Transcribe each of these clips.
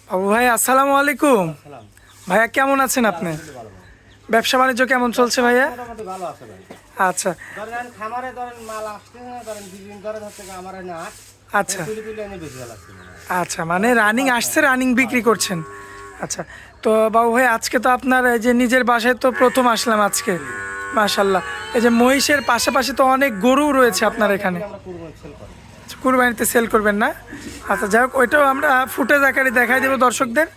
বাবু ভাই আসসালামু আলাইকুম। ভাইয়া কেমন আছেন আপনি? ব্যবসা বাণিজ্য কেমন চলছে ভাইয়া? মোটামুটি ভালো আছে ভাই। আচ্ছা ধরেন খামারে ধরেন মাল আসছে না, ধরেন দুদিন ধরে হচ্ছে আমারে না আচ্ছা তুলি তুলি এনে বেশি ভালো লাগছে। আচ্ছা, মানে রানিং আসছে, রানিং বিক্রি করছেন। আচ্ছা, তো বাবু ভাই আজকে তো আপনার এই যে নিজের বাসায় তো প্রথম আসলাম আজকে, মাশাল্লাহ। এই যে মহিষের পাশাপাশি তো অনেক গরু রয়েছে আপনার এখানে। আমরা কুরবানি সেল করি। আচ্ছা, কুরবানিতে সেল করবেন না? আচ্ছা, যাই হোক, ওইটাও আমরা ফুটেজ আকারে দেখাই দেবো দর্শকদের।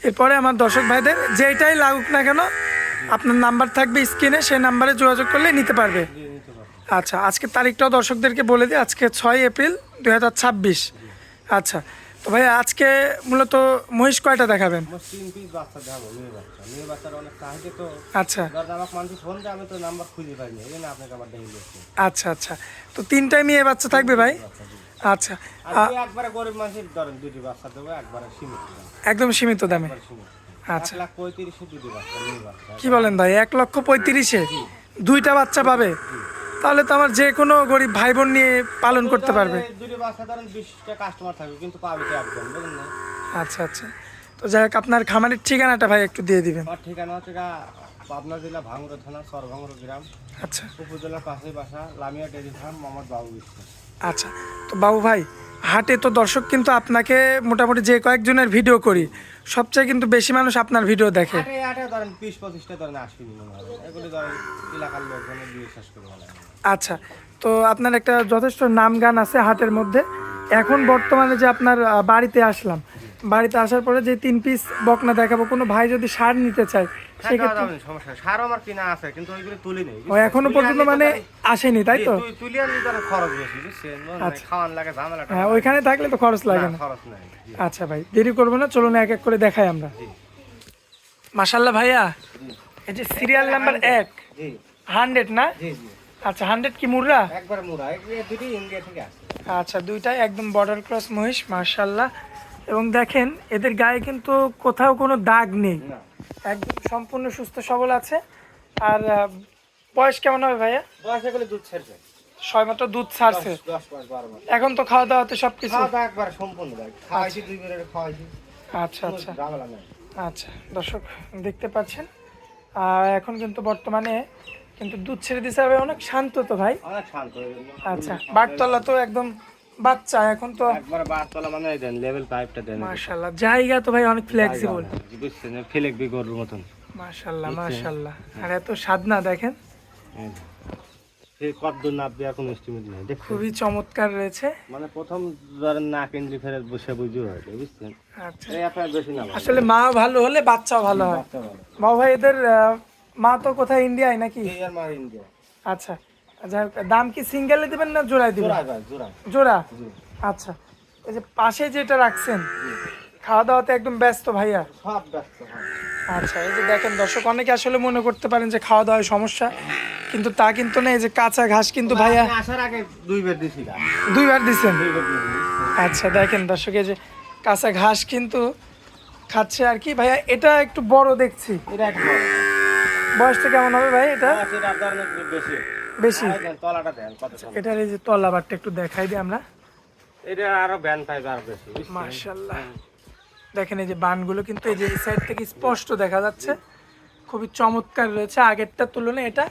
এরপরে আমার দর্শক ভাইদের যেটাই লাগুক না কেন, আপনার নাম্বার থাকবে স্ক্রিনে, সেই নাম্বারে যোগাযোগ করলে নিতে পারবে। নিতে পারবো। আচ্ছা, আজকে তারিখটাও দর্শকদেরকে বলে দিই, আজকে 6 এপ্রিল 2026। আচ্ছা, তো ভাই আজকে মূলত মহিষ কয়টা দেখাবেন? আমার 3 পিস বাচ্চা দেখাবো, মেয়ে বাচ্চা। মেয়ে বাচ্চার অনেক চাহিদা তো। আচ্ছা ধরেন আমাকে মানুষ ফোন দেয়, আমি তো নাম্বার খুঁজে পাইনি, এই জন্য আপনাকে আবার দেখে দিচ্ছি। আচ্ছা আচ্ছা, তো 3টাই মেয়ে বাচ্চা থাকবে ভাই? আচ্ছা, আর তুই একবারে গরিব মানুষের ধরেন দুটি বাচ্চা দেবো, একবারে সীমিত দাম, একদম সীমিত দামে। একবারে সীমিত। আচ্ছা, 1,35,000 দুটি বাচ্চা, মেয়ে বাচ্চা। কি বলেন ভাই, 1,35,000 দুইটা বাচ্চা পাবে? তাহলে তো আমার যে কোনো গরিব ভাই বোন নিয়ে পালন করতে পারবে। দুটি বাচ্চা ধরেন 20টা কাস্টমার থাকবে, কিন্তু পাবে তো একজন, বুঝলেন না? আচ্ছা আচ্ছা, তো যাই হোক, আপনার খামারের ঠিকানাটা ভাই একটু দিয়ে দিবেন। আমার ঠিকানা হচ্ছে পাবনা জেলা ভাঙ্গুরা থানা সরভাঙ্গুরা গ্রাম, আচ্ছা উপজেলার পাশেই বাসা, লামিয়া ডেয়ারি ফার্ম, মোহাম্মদ বাবু বিশ্বাস। আচ্ছা, তো বাবু ভাই হাটে তো দর্শক কিন্তু আপনাকে মোটামুটি যে কয়েকজনের ভিডিও করি, সবচেয়ে কিন্তু বেশি মানুষ আপনার ভিডিও দেখে। আটে আটে ধরেন 20-25টা ধরেন আসবেনি মনে হয়, এগুলি ধরেন এলাকার লোকজনের বিশ্বাস করে বলে। আচ্ছা, তো আপনার একটা যথেষ্ট নাম গান আছে হাটের মধ্যে। এখন বর্তমানে যে আপনার বাড়িতে আসলাম, বাড়িতে আসার পরে যে 3 পিস বকনা দেখাবো, কোনো ভাই যদি সার নিতে চায় সেক্ষেত্রে সমস্যা সারও আমার কিনা আছে, কিন্তু ওইগুলি তুলি নেই। ও এখনো পর্যন্ত মানে আসেনি, তাই তো? তুলি আনলে ধরেন খরচ বেশি, বুঝছেন? আচ্ছা। খাওয়ান লাগে, ঝামেলা হ্যাঁ, ওইখানে থাকলে তো খরচ লাগে না। খরচ নাই। আচ্ছা ভাই, দেরি করবো না, চলুন এক এক করে দেখাই আমরা। মাশাল্লাহ ভাইয়া, এই যে সিরিয়াল নাম্বার 1 জি 100 না? জি জি, আচ্ছা, 100 কি মুর্রা? একবার মুড়া, এই দুটি ইন্ডিয়া থেকে আসে। আচ্ছা, দুইটাই একদম বর্ডার ক্রস মহিষ, মাশাল্লাহ। এবং দেখেন এদের গায়ে কিন্তু কোথাও কোনো দাগ নেই, না, একদম সম্পূর্ণ সুস্থ সবল আছে। আর বয়স কেমন হবে ভাইয়া? বয়স এগুলি দুধ ছেড়ছে, সবেমাত্র দুধ ছাড়ছে, 10 মাস 12 মাস। এখন তো খাওয়া দাওয়াতে সবকিছু। খাওয়া দাওয়া একবার সম্পূর্ণ দেয়, খাওয়াইছি 2 বেরের খাওয়াইছি, আচ্ছা আচ্ছা ঝামেলা নাই। আচ্ছা, দর্শক দেখতে পাচ্ছেন, আর এখন কিন্তু বর্তমানে কিন্তু দুধ ছেড়ে দিছে। আর অনেক শান্ত তো ভাই। অনেক শান্ত হয়ে গেল। আচ্ছা, বাটতলা তো একদম বাচ্চা এখন তো, একবার বারতলা মানে দেন, লেভেল পাইপটা দেন। মাশাল্লাহ। জায়গা তো ভাই অনেক ফ্লেক্সিবল, বুঝছেন, ফেলেক বি গরুর মতন। মাশাল্লাহ মাশাল্লাহ। আর এত সাধনা দেখেন, এই কতদূর নাববে এখন এস্টিমেট নেই, দেখুন। খুবই চমৎকার রয়েছে। মানে প্রথম ধরেন না কেন্দ্রি ফেরত বসে বুঝিও হয়, বুঝছেন? আচ্ছা, এই আপনার বেশি না, আসলে মা ভালো হলে বাচ্চাও ভালো হয়। বাচ্চা ভালো। মা ভাই এদের মা তো কোথায়, ইন্ডিয়ায় নাকি? এই আর মার ইন্ডিয়া। আচ্ছা, যাই হোক, দাম কি সিঙ্গেলে দিবেন না জোড়ায় দিবেন? জোড়া ভাই, জোড়া। জোড়া? জি আচ্ছা, এই যে পাশে যেটা রাখছেন, জি, খাওয়া দাওয়াতে একদম ব্যস্ত ভাইয়া। সব ব্যস্ত হয়। আচ্ছা, এই যে দেখেন দর্শক, অনেকে আসলে মনে করতে পারেন যে খাওয়া দাওয়ায় সমস্যা, কিন্তু তা কিন্তু না। এই যে কাঁচা ঘাস কিন্তু ভাইয়া আপনি আসার আগে 2 বের দিছিলাম, 2বার দিচ্ছেন। 2 বের দিয়েছি। আচ্ছা, দেখেন দর্শক, এই যে কাঁচা ঘাস কিন্তু খাচ্ছে আর কি। ভাইয়া এটা একটু বড় দেখছি, এটা এক বড়। বয়সটা কেমন হবে ভাই এটা? সেটা আপনার একটু বেশি। বেশি? আর দেন, তলাটা দেন কত সুন্দর। এটার এই যে তলাবারটা একটু দেখাই দিই আমরা। এটা আরো ব্যান পাইব আর বেশি, বুঝছেন? মাশাআল্লাহ, দেখেন এই যে বানগুলো কিন্তু এই যে এই সাইড থেকে স্পষ্ট দেখা যাচ্ছে, খুবই চমৎকার রয়েছে। আগেরটার তুলনায় এটা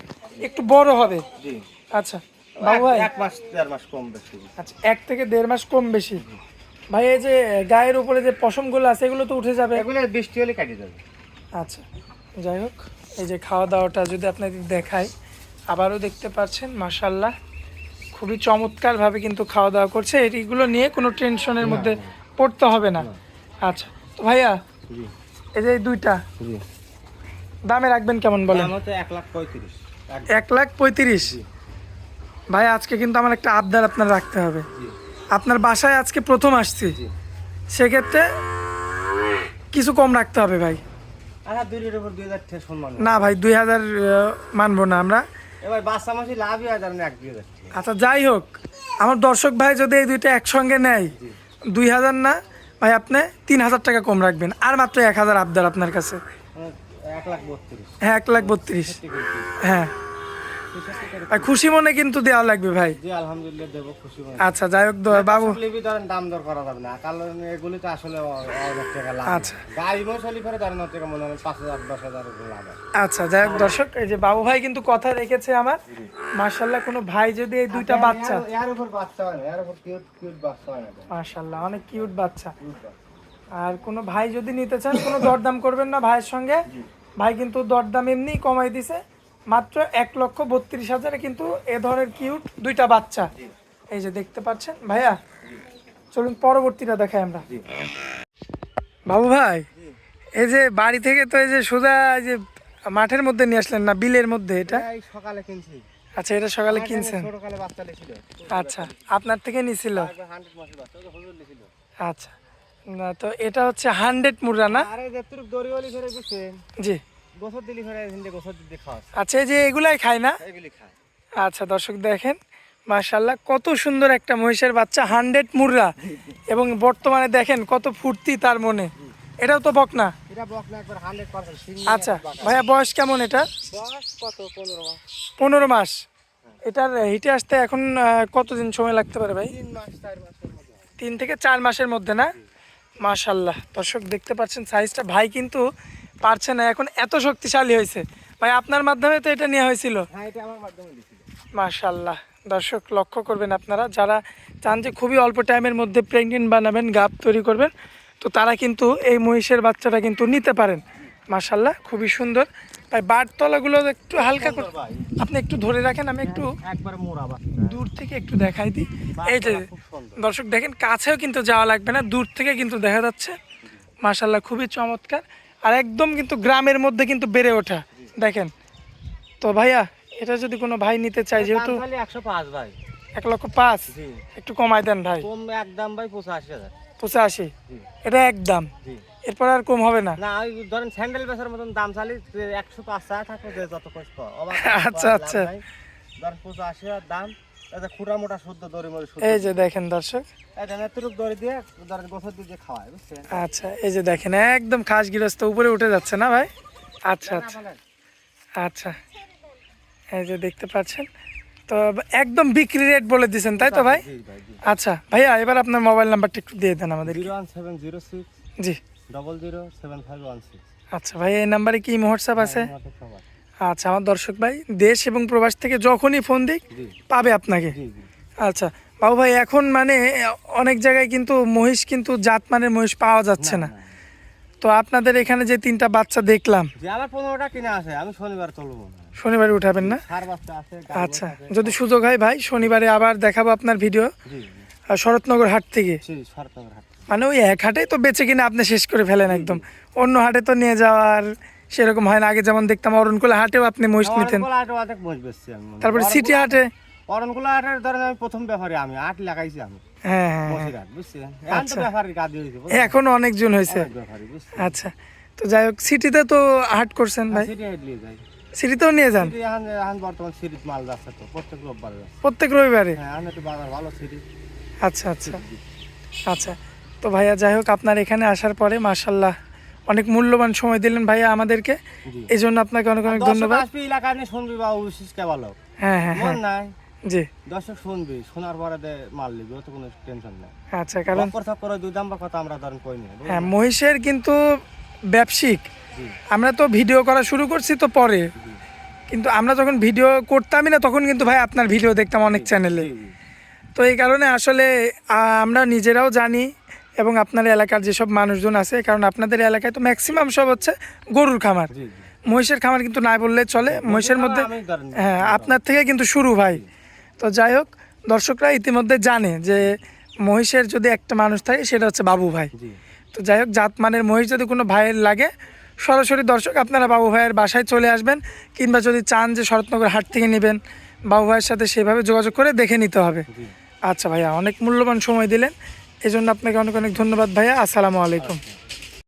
একটু বড় হবে। জি, আচ্ছা বাবু ভাই, 1 মাস 1.5 মাস কম বেশি। আচ্ছা 1 থেকে 1.5 মাস কম বেশি। ভাই এই যে গায়ের উপরে যে পশমগুলো আছে এগুলো তো উঠে যাবে? এগুলো বৃষ্টি হলে কাটি যাবে। আচ্ছা, যাই হোক, এই যে খাওয়া দাওয়াটা যদি আপনাদের দেখাই, আবারও দেখতে পাচ্ছেন মাশাআল্লাহ, খুবই চমৎকারভাবে কিন্তু খাওয়া দাওয়া করছে। এইগুলো নিয়ে কোনো টেনশনের মধ্যে পড়তে হবে না। আচ্ছা, তো ভাইয়া জি এই যে এই দুইটা জি, দামে রাখবেন কেমন বলেন? দাম হচ্ছে 1,35,000। 1,35,000। জি ভাই আজকে কিন্তু আমার একটা আবদার আপনার রাখতে হবে। জি আপনার বাসায় আজকে প্রথম আসছি, জি। সেক্ষেত্রে কিছু কম রাখতে হবে ভাই। আচ্ছা, 2 এর উপর 2,000 টাকা সম্মান। না ভাই, 2,000 মানবো না আমরা। এবার বাচ্চা মাসি লাভই হয়, ধরেন 1-2,000 টাকা। আচ্ছা, যাই হোক, আমার দর্শক ভাই যদি এই দুইটা একসঙ্গে নেয়, জি 2,000 না ভাই, আপনি 3,000 টাকা কম রাখবেন, আর মাত্র 1,000 আবদার আপনার কাছে। মানে 1,32,000। হ্যাঁ, 1,32,000। হ্যাঁ, আর খুশি মনে কিন্তু দেওয়া লাগবে ভাই। জি আলহামদুলিল্লাহ দেবো, খুশি মনে। আচ্ছা যাই হোক বাবু, লিবি ধরেন দাম দর করা যাবে না, কারণ এগুলি তো আসলে অনেক টাকা লাভ। আচ্ছা গাড়ি মশলি করে ধরেন অনেক টাকা মনে হয় 5,000 10,000 লাভ হয়। আচ্ছা যাই হোক দর্শক, এই যে বাবু ভাই কিন্তু কথা রেখেছে আমার। মাশাআল্লাহ, কোনো ভাই যদি এই দুইটা বাচ্চা, এর উপর বাচ্চা হয় না, এর উপর কিউট কিউট বাচ্চা হয় না। মাশাআল্লাহ অনেক কিউট বাচ্চা। আর কোনো ভাই যদি নিতে চান কোনো দরদাম করবেন না ভাইয়ের সঙ্গে, ভাই কিন্তু দরদাম এমনি কমাই দিছে, মাত্র 1,32,000 কিন্তু এ ধরনের কিউট দুইটা বাচ্চা এই যে দেখতে পাচ্ছেন। ভাইয়া চলুন পরবর্তীটা দেখাই আমরা। বাবু ভাই, এই যে বাড়ি থেকে তো এই যে সোজা এই যে মাঠের মধ্যে নিয়ে আসলেন না, বিলের মধ্যে? এটা এই সকালে কিনছি। আচ্ছা, এটা সকালে কিনছেন? ছোটকালে বাচ্চা লেছিল। আচ্ছা, আপনার থেকে নিছিল? 100 মাসের বাচ্চা, ওটা হুজুর লেছিল। আচ্ছা, না তো এটা হচ্ছে 100 মুররা না? আরে যেতুক দড়িওয়ালি ফেরে দিছেন, জি গোসর দিলি ফেরে হিন্দে গোসর দিতে খাওয়া। আচ্ছা, এই যে এগুলাই খায় না? এগুলি খায়। আচ্ছা দর্শক দেখেন, মাশাআল্লাহ কত সুন্দর একটা মহিষের বাচ্চা, 100 মুররা, এবং বর্তমানে দেখেন কত ফুর্তি তার মনে। এটাও তো বকনা? এটা বকনা একবার 100% সিং। আচ্ছা ভাইয়া, বয়স কেমন এটা? বয়স কত? 15 মাস। 15 মাস। এটার হিটে আসতে এখন কতদিন সময় লাগতে পারে ভাই? 3 মাস 4 মাসের মধ্যে। 3 থেকে 4 মাসের মধ্যে না? মাশাআল্লাহ দর্শক দেখতে পাচ্ছেন সাইজটা। ভাই কিন্তু পারছে না, এখন এত শক্তিশালী হয়েছে। ভাই আপনার মাধ্যমে তো এটা নেওয়া হয়েছিল? হ্যাঁ, এটা আমার মাধ্যমে দিছিল। মাশাআল্লাহ দর্শক লক্ষ্য করবেন, আপনারা যারা চান যে খুবই অল্প টাইমের মধ্যে প্রেগনেন্ট বানাবেন, গাব তৈরি করবেন, তো তারা কিন্তু এই মহিষের বাচ্চাটা কিন্তু নিতে পারেন। মাশাআল্লাহ খুবই সুন্দর। ভাই বাটতলাগুলো একটু হালকা করে আপনি একটু ধরে রাখেন, আমি একটু একবার মোড়া বাচ্চা। দূর থেকে একটু দেখাই দিই। এই যে খুব সুন্দর। দর্শক দেখেন, কাছেও কিন্তু যাওয়া লাগবে না, দূর থেকে কিন্তু দেখা যাচ্ছে। মাশাআল্লাহ খুবই চমৎকার, আর একদম কিন্তু গ্রামের মধ্যে কিন্তু বেড়ে ওঠা দেখেন। তো ভাইয়া, এটা যদি কোনো ভাই নিতে চায়, যেহেতু 105 ভাই। 1,05,000 জি। একটু কমাই দেন ভাই। কম একদম ভাই 85,000। 85 জি। এটা একদম, জি। এরপর আর কম হবে না? না, ওই ধরেন স্যান্ডেল বেচার মতন দাম চালি 105 টাকা থাকবে, যে যত কষ্ট পাও। আচ্ছা আচ্ছা, ধরেন 85,000 দাম, এটা খুঁড়া মোটা শুদ্ধ দড়ি মরি শুদ্ধ। এই যে দেখেন দর্শক, এটা নেত্রুক দড়ি দিয়ে ধরেন গোসর দিয়ে খাওয়ায়, বুঝছেন? আচ্ছা এই যে দেখেন একদম খাস গৃহস্থ উপরে উঠে যাচ্ছে না ভাই? আচ্ছা আচ্ছা আচ্ছা, এই যে দেখতে পাচ্ছেন। তো একদম বিক্রি রেট বলে দিয়েছেন তাই তো ভাই? জি ভাই, জি। আচ্ছা ভাইয়া, এবার আপনার মোবাইল নাম্বারটা একটু দিয়ে দেন আমাদের। 01706 জি 007516। আচ্ছা ভাই, এই নাম্বারে কি হোয়াটসঅ্যাপ আছে? আমাদের সবার। আচ্ছা, আমার দর্শক ভাই দেশ এবং প্রবাস থেকে যখনই ফোন দিক জি পাবে আপনাকে। জি জি। আচ্ছা বাবু ভাই, এখন মানে অনেক জায়গায় কিন্তু মহিষ কিন্তু জাতমানের মহিষ পাওয়া যাচ্ছে না, তো আপনাদের এখানে যে 3টা বাচ্চা দেখলাম, যে আমার 15টা কিনা আছে, আমি শনিবার তুলবো। শনিবারে উঠাবেন না? সার বাচ্চা আছে। আচ্ছা, যদি সুযোগ হয় ভাই শনিবারে আবার দেখাবো আপনার ভিডিও, জি শরৎনগর হাট থেকে। জি, শরৎনগর হাট। মানে ওই এক হাটেই তো বেচে কিনে আপনি শেষ করে ফেলেন একদম, অন্য হাটে তো নিয়ে যাওয়ার সেরকম হয় না। আগে যেমন দেখতাম অরণকুলা হাটেও আপনি মহিষ নিতেন, অরণকুলা হাটে অনেক মহিষ বেচছি আমি। তারপরে সিটি হাটে। অরণকুলা হাটের ধরেন আমি প্রথম ব্যাপারে আমি 8 লাগাইছি আমি। হ্যাঁ হ্যাঁ, মহিষের হাট, বুঝছেন? এখন তো ব্যাপারী কাজে হইছে, বুঝছেন? এখন অনেকজন হয়েছে। অনেক ব্যাপারী, বুঝছেন? আচ্ছা, তো যাই হোক, সিটিতে তো হাট করছেন ভাই, সিটি হাট নিয়ে যাই। সিটিতেও নিয়ে যান? সিটি এখন বর্তমান সিটিতে মাল যাচ্ছে তো, প্রত্যেক রোববার যাচ্ছে। প্রত্যেক রবিবারে? হ্যাঁ, এখন একটু বাজার ভালো সিটি। আচ্ছা আচ্ছা আচ্ছা, তো ভাইয়া যাই হোক, আপনার এখানে আসার পরে মাশাআল্লাহ অনেক মূল্যবান সময় দিলেন ভাইয়া আমাদেরকে, জি। এই জন্য আপনাকে অনেক অনেক ধন্যবাদ। দর্শক এলাকা নিয়ে শুনবি বা বিশেষ কে ভালো হ্যাঁ হ্যাঁ মন হ্যাঁ, নাই, জি দর্শক শুনবি, শোনার পরে মাল নিবি, ও তো কোনো টেনশন নাই। আচ্ছা, কারণ করে 2 নাম্বার কথা আমরা ধরেন কই নি। হ্যাঁ মহিষের কিন্তু ব্যবসায়িক, জি আমরা তো ভিডিও করা শুরু করছি তো পরে, জি কিন্তু আমরা যখন ভিডিও করতামই না তখন কিন্তু ভাই আপনার ভিডিও দেখতাম অনেক চ্যানেলে। জি জি। তো এই কারণে আসলে আমরা নিজেরাও জানি, এবং আপনার এলাকার যেসব মানুষজন আছে, কারণ আপনাদের এলাকায় তো ম্যাক্সিমাম সব হচ্ছে গরুর খামার, জি জি। মহিষের খামার কিন্তু নাই বললে চলে। মহিষের মধ্যে আমি ধরেন হ্যাঁ আপনার থেকে কিন্তু শুরু ভাই। তো যাই হোক, দর্শকরা ইতিমধ্যে জানে যে মহিষের যদি একটা মানুষ থাকে সেটা হচ্ছে বাবু ভাই। জি তো যাই হোক, জাতমানের মহিষ যদি কোনো ভাইয়ের লাগে, সরাসরি দর্শক আপনারা বাবু ভাইয়ের বাসায় চলে আসবেন, কিংবা যদি চান যে শরৎনগর হাট থেকে নেবেন, বাবু ভাইয়ের সাথে সেভাবে যোগাযোগ করে দেখে নিতে হবে। জি। আচ্ছা ভাইয়া, অনেক মূল্যবান সময় দিলেন, এই জন্য আপনাকে অনেক অনেক ধন্যবাদ ভাইয়া। আসসালামু আলাইকুম।